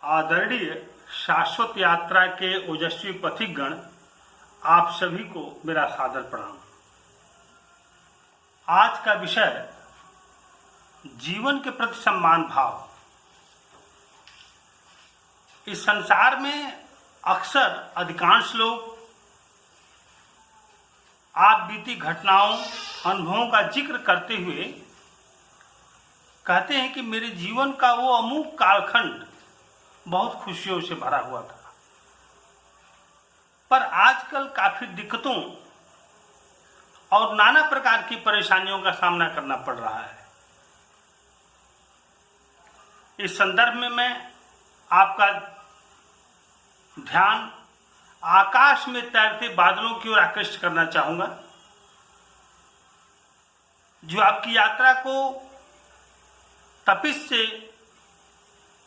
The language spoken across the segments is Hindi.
आदरणीय शाश्वत यात्रा के ओजस्वी पथिकगण, आप सभी को मेरा सादर प्रणाम। आज का विषय जीवन के प्रति सम्मान भाव। इस संसार में अक्सर अधिकांश लोग आप बीती घटनाओं अनुभवों का जिक्र करते हुए कहते हैं कि मेरे जीवन का वो अमूक कालखंड बहुत खुशियों से भरा हुआ था, पर आजकल काफी दिक्कतों और नाना प्रकार की परेशानियों का सामना करना पड़ रहा है। इस संदर्भ में मैं आपका ध्यान आकाश में तैरते बादलों की ओर आकृष्ट करना चाहूंगा, जो आपकी यात्रा को तपिश से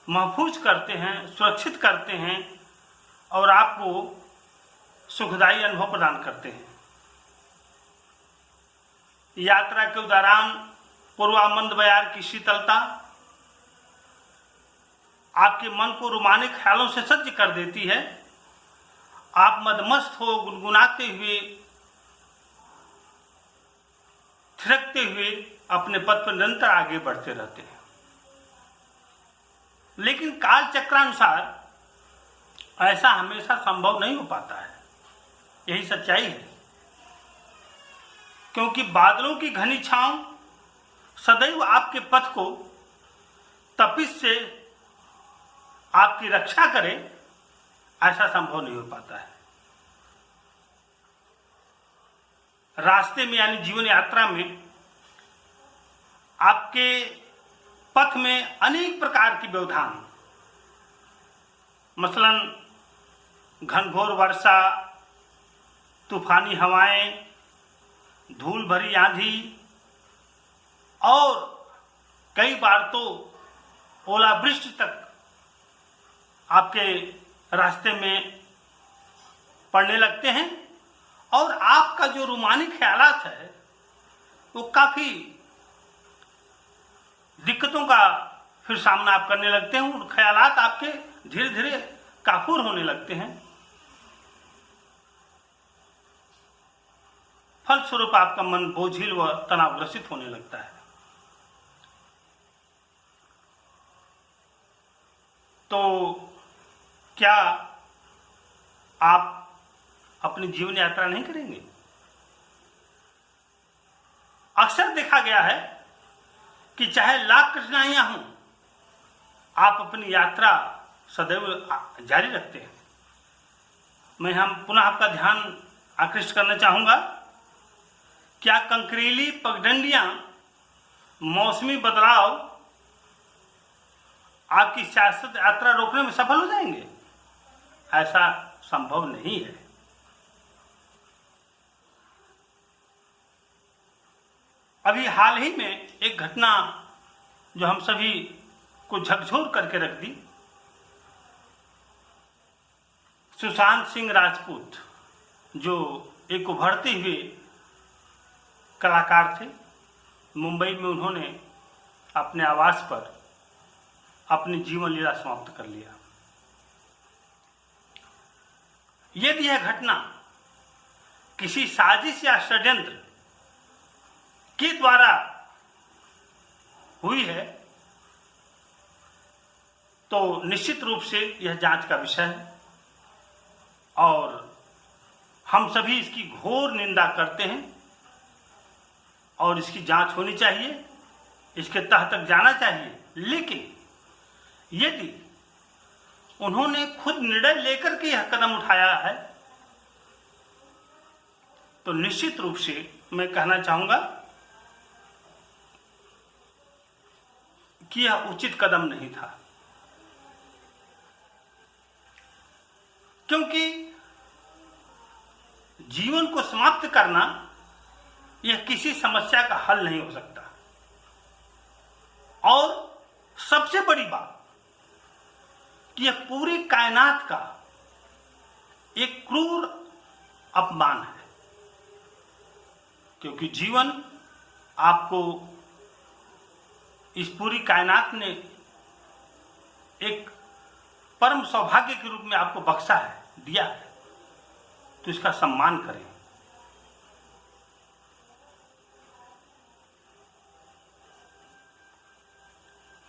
महफूज करते हैं, सुरक्षित करते हैं और आपको सुखदायी अनुभव प्रदान करते हैं। यात्रा के दौरान पूर्वामंद बयार की शीतलता आपके मन को रोमांचक ख्यालों से सज्ज कर देती है। आप मदमस्त हो गुनगुनाते हुए, थिरकते हुए अपने पथ पर निरंतर आगे बढ़ते रहते हैं। लेकिन काल चक्रानुसार ऐसा हमेशा संभव नहीं हो पाता है, यही सच्चाई है। क्योंकि बादलों की घनी छांव सदैव आपके पथ को तपिश से आपकी रक्षा करे, ऐसा संभव नहीं हो पाता है। रास्ते में यानी जीवन यात्रा में आपके पथ में अनेक प्रकार की व्यवधान, मसलन घनघोर वर्षा, तूफानी हवाएं, धूल भरी आंधी और कई बार तो ओलावृष्टि तक आपके रास्ते में पड़ने लगते हैं। और आपका जो रूमानी ख्यालात है वो काफी दिक्कतों का फिर सामना आप करने लगते हैं। उन ख्यालात आपके धीरे धीरे काफूर होने लगते हैं। फलस्वरूप आपका मन बोझिल व तनावग्रसित होने लगता है। तो क्या आप अपनी जीवन यात्रा नहीं करेंगे? अक्सर देखा गया है कि चाहे लाख कठिनाइयां हों, आप अपनी यात्रा सदैव जारी रखते हैं। मैं पुनः आपका ध्यान आकृष्ट करना चाहूंगा। क्या कंकरीली पगडंडियां, मौसमी बदलाव आपकी शाश्वत यात्रा रोकने में सफल हो जाएंगे? ऐसा संभव नहीं है। अभी हाल ही में एक घटना जो हम सभी को झकझोर करके रख दी। सुशांत सिंह राजपूत, जो एक उभरते हुए कलाकार थे, मुंबई में उन्होंने अपने आवास पर अपनी जीवन लीला समाप्त कर लिया। यदि यह घटना किसी साजिश या षड्यंत्र के द्वारा हुई है तो निश्चित रूप से यह जांच का विषय है और हम सभी इसकी घोर निंदा करते हैं और इसकी जांच होनी चाहिए, इसके तह तक जाना चाहिए। लेकिन यदि उन्होंने खुद निर्णय लेकर के यह कदम उठाया है तो निश्चित रूप से मैं कहना चाहूंगा कि यह उचित कदम नहीं था। क्योंकि जीवन को समाप्त करना यह किसी समस्या का हल नहीं हो सकता। और सबसे बड़ी बात कि यह पूरी कायनात का एक क्रूर अपमान है। क्योंकि जीवन आपको इस पूरी कायनात ने एक परम सौभाग्य के रूप में आपको बख्शा है, दिया है, तो इसका सम्मान करें।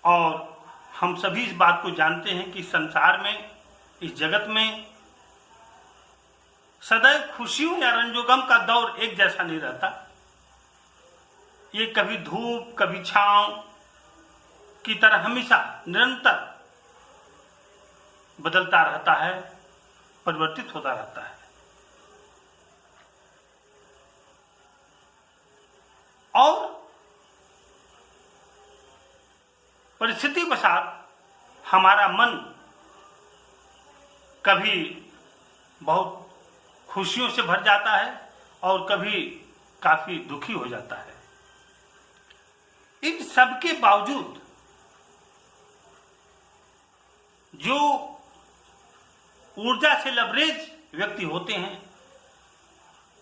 और हम सभी इस बात को जानते हैं कि संसार में, इस जगत में सदैव खुशियों या रंजोगम का दौर एक जैसा नहीं रहता। ये कभी धूप कभी छांव की तरह हमेशा निरंतर बदलता रहता है, परिवर्तित होता रहता है। और परिस्थिति वशात हमारा मन कभी बहुत खुशियों से भर जाता है और कभी काफी दुखी हो जाता है। इन सब के बावजूद जो ऊर्जा से लबरेज व्यक्ति होते हैं,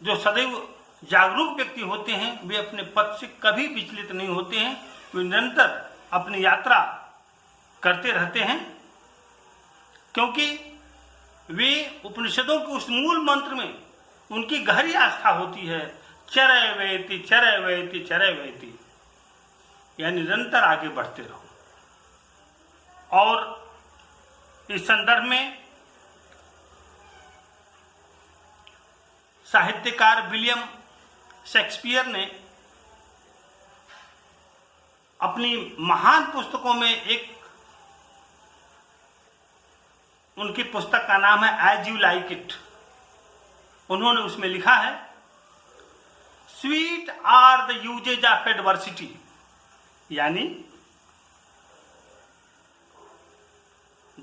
जो सदैव जागरूक व्यक्ति होते हैं, वे अपने पथ से कभी विचलित नहीं होते हैं। वे निरंतर अपनी यात्रा करते रहते हैं, क्योंकि वे उपनिषदों के उस मूल मंत्र में उनकी गहरी आस्था होती है, चरय वेति चरय वेति चरय वेति, यानी निरंतर आगे बढ़ते रहो। और इस संदर्भ में साहित्यकार विलियम शेक्सपियर ने अपनी महान पुस्तकों में एक, उनकी पुस्तक का नाम है एज यू लाइक इट। उन्होंने उसमें लिखा है, sweet are the uses of adversity, यानी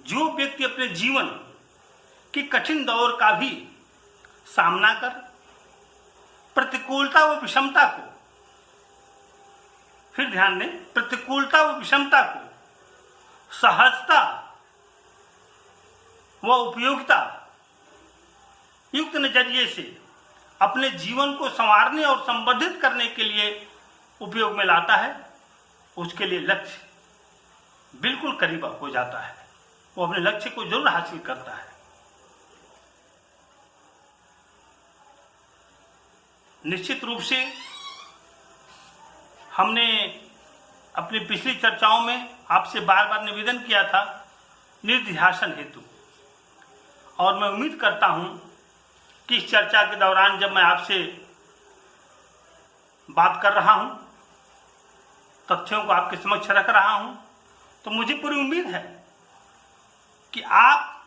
जो व्यक्ति अपने जीवन की कठिन दौर का भी सामना कर प्रतिकूलता व विषमता को, फिर ध्यान दें, प्रतिकूलता व विषमता को सहजता व उपयोगिता युक्त नजरिए से अपने जीवन को संवारने और संवर्धित करने के लिए उपयोग में लाता है, उसके लिए लक्ष्य बिल्कुल करीब हो जाता है। वो अपने लक्ष्य को जरूर हासिल करता है। निश्चित रूप से हमने अपनी पिछली चर्चाओं में आपसे बार बार निवेदन किया था निर्ध्यासन हेतु, और मैं उम्मीद करता हूं कि इस चर्चा के दौरान जब मैं आपसे बात कर रहा हूं, तथ्यों को आपके समक्ष रख रहा हूं, तो मुझे पूरी उम्मीद है कि आप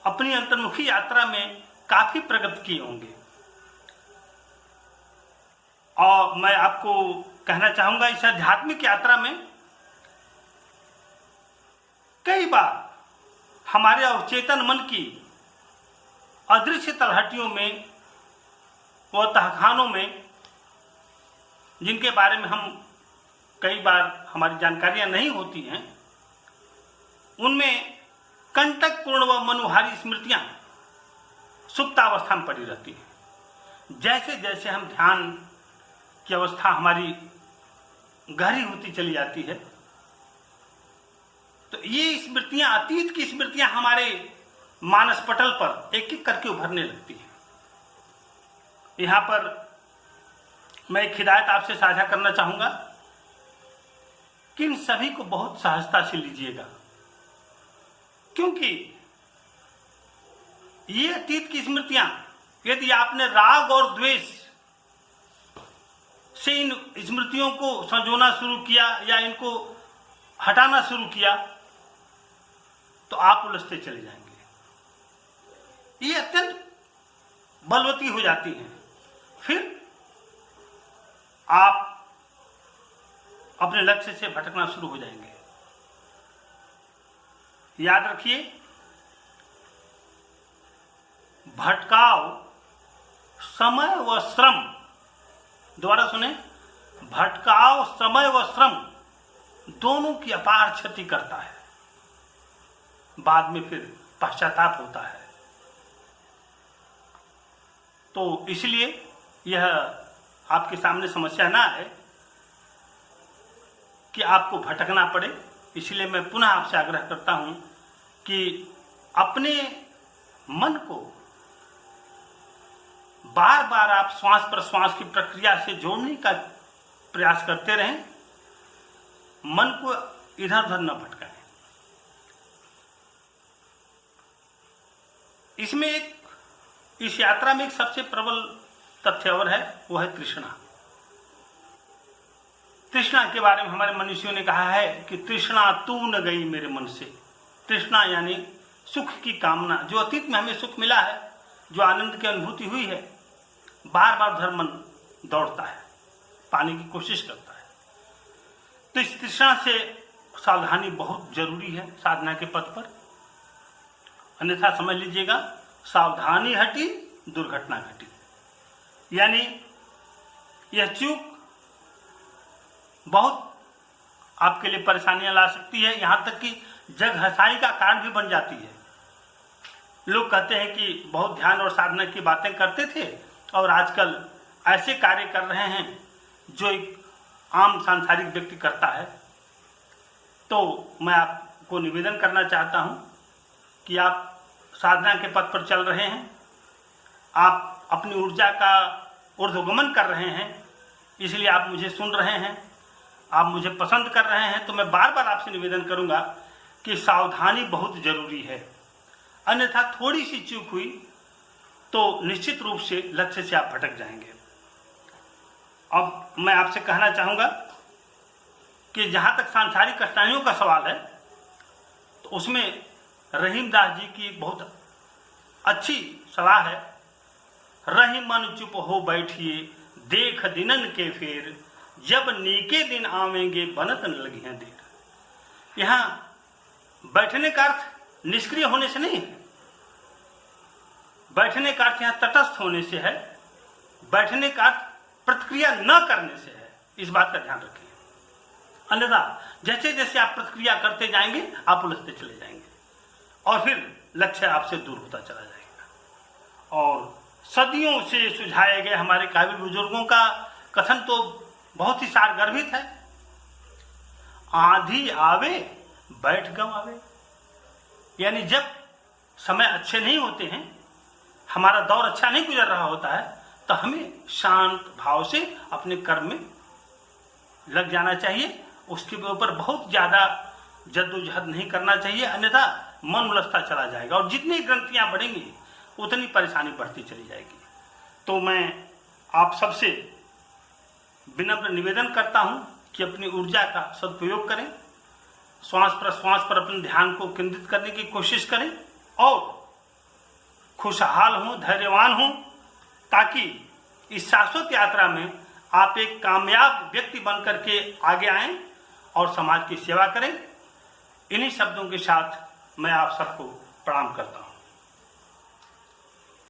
अपनी अंतर्मुखी यात्रा में काफी प्रगति किए होंगे। और मैं आपको कहना चाहूंगा, इस आध्यात्मिक यात्रा में कई बार हमारे अवचेतन मन की अदृश्य तलहटियों में व तहखानों में, जिनके बारे में हम कई बार हमारी जानकारियां नहीं होती हैं, उनमें कंटकपूर्ण व मनोहारी स्मृतियां सुप्तावस्था में पड़ी रहती हैं। जैसे जैसे हम ध्यान की अवस्था हमारी गहरी होती चली जाती है, तो ये स्मृतियां, अतीत की स्मृतियां हमारे मानस पटल पर एक एक करके उभरने लगती हैं। यहां पर मैं एक हिदायत आपसे साझा करना चाहूंगा कि इन सभी को बहुत सहजता से लीजिएगा, क्योंकि ये अतीत की स्मृतियां, यदि आपने राग और द्वेष से इन स्मृतियों को संजोना शुरू किया या इनको हटाना शुरू किया, तो आप उलझते चले जाएंगे। ये अत्यंत बलवती हो जाती हैं, फिर आप अपने लक्ष्य से भटकना शुरू हो जाएंगे। याद रखिए, भटकाव समय व श्रम, दोबारा सुने, भटकाव समय व श्रम दोनों की अपार क्षति करता है, बाद में फिर पश्चाताप होता है। तो इसलिए यह आपके सामने समस्या ना आए कि आपको भटकना पड़े। इसलिए मैं पुनः आपसे आग्रह करता हूं कि अपने मन को बार बार आप श्वास प्रश्वास की प्रक्रिया से जोड़ने का प्रयास करते रहें, मन को इधर उधर न भटकाएं। इसमें इस यात्रा में एक सबसे प्रबल तथ्य और है, वो है तृष्णा। तृष्णा के बारे में हमारे मनुष्यों ने कहा है कि तृष्णा तू न गई मेरे मन से। तृष्णा यानी सुख की कामना, जो अतीत में हमें सुख मिला है, जो आनंद की अनुभूति हुई है, बार बार उधर मन दौड़ता है, पाने की कोशिश करता है। तो इस तृष्णा से सावधानी बहुत जरूरी है साधना के पथ पर, अन्यथा समझ लीजिएगा सावधानी हटी दुर्घटना घटी। यानी यह चूक बहुत आपके लिए परेशानियां ला सकती है, यहां तक कि जग हंसाई का कारण भी बन जाती है। लोग कहते हैं कि बहुत ध्यान और साधना की बातें करते थे और आजकल ऐसे कार्य कर रहे हैं जो एक आम सांसारिक व्यक्ति करता है। तो मैं आपको निवेदन करना चाहता हूं कि आप साधना के पथ पर चल रहे हैं, आप अपनी ऊर्जा का ऊर्ध्वगमन कर रहे हैं, इसलिए आप मुझे सुन रहे हैं, आप मुझे पसंद कर रहे हैं। तो मैं बार बार आपसे निवेदन करूंगा कि सावधानी बहुत जरूरी है, अन्यथा थोड़ी सी चूक हुई तो निश्चित रूप से लक्ष्य से आप भटक जाएंगे। अब मैं आपसे कहना चाहूंगा कि जहां तक सांसारिक कठिनाइयों का सवाल है, तो उसमें रहीमदास जी की एक बहुत अच्छी सलाह है, रही मन चुप हो बैठिए देख दिनन के फेर, जब नीके दिन आवेंगे बनत न लगी हैं देर। यहां बैठने का अर्थ निष्क्रिय होने से नहीं है, बैठने का अर्थ यहां तटस्थ होने से है, बैठने का अर्थ प्रतिक्रिया न करने से है। इस बात का ध्यान रखिए, अन्यथा जैसे जैसे आप प्रतिक्रिया करते जाएंगे आप उलझते चले जाएंगे और फिर लक्ष्य आपसे दूर होता चला जाएगा। और सदियों से सुझाए गए हमारे काबिल बुजुर्गों का कथन तो बहुत ही सारगर्भित है, आंधी आवे बैठ गंवावे। यानी जब समय अच्छे नहीं होते हैं, हमारा दौर अच्छा नहीं गुजर रहा होता है, तो हमें शांत भाव से अपने कर्म में लग जाना चाहिए, उसके ऊपर बहुत ज्यादा जद्दोजहद नहीं करना चाहिए, अन्यथा मन उलझता चला जाएगा और जितनी ग्रंथियां बढ़ेंगी उतनी परेशानी बढ़ती चली जाएगी। तो मैं आप सबसे विनम्र निवेदन करता हूं कि अपनी ऊर्जा का सदुपयोग करें, श्वास प्रश्वास पर अपने ध्यान को केंद्रित करने की कोशिश करें और खुशहाल हों, धैर्यवान हों, ताकि इस शाश्वत यात्रा में आप एक कामयाब व्यक्ति बनकर के आगे आएं और समाज की सेवा करें। इन्हीं शब्दों के साथ मैं आप सबको प्रणाम करता हूं।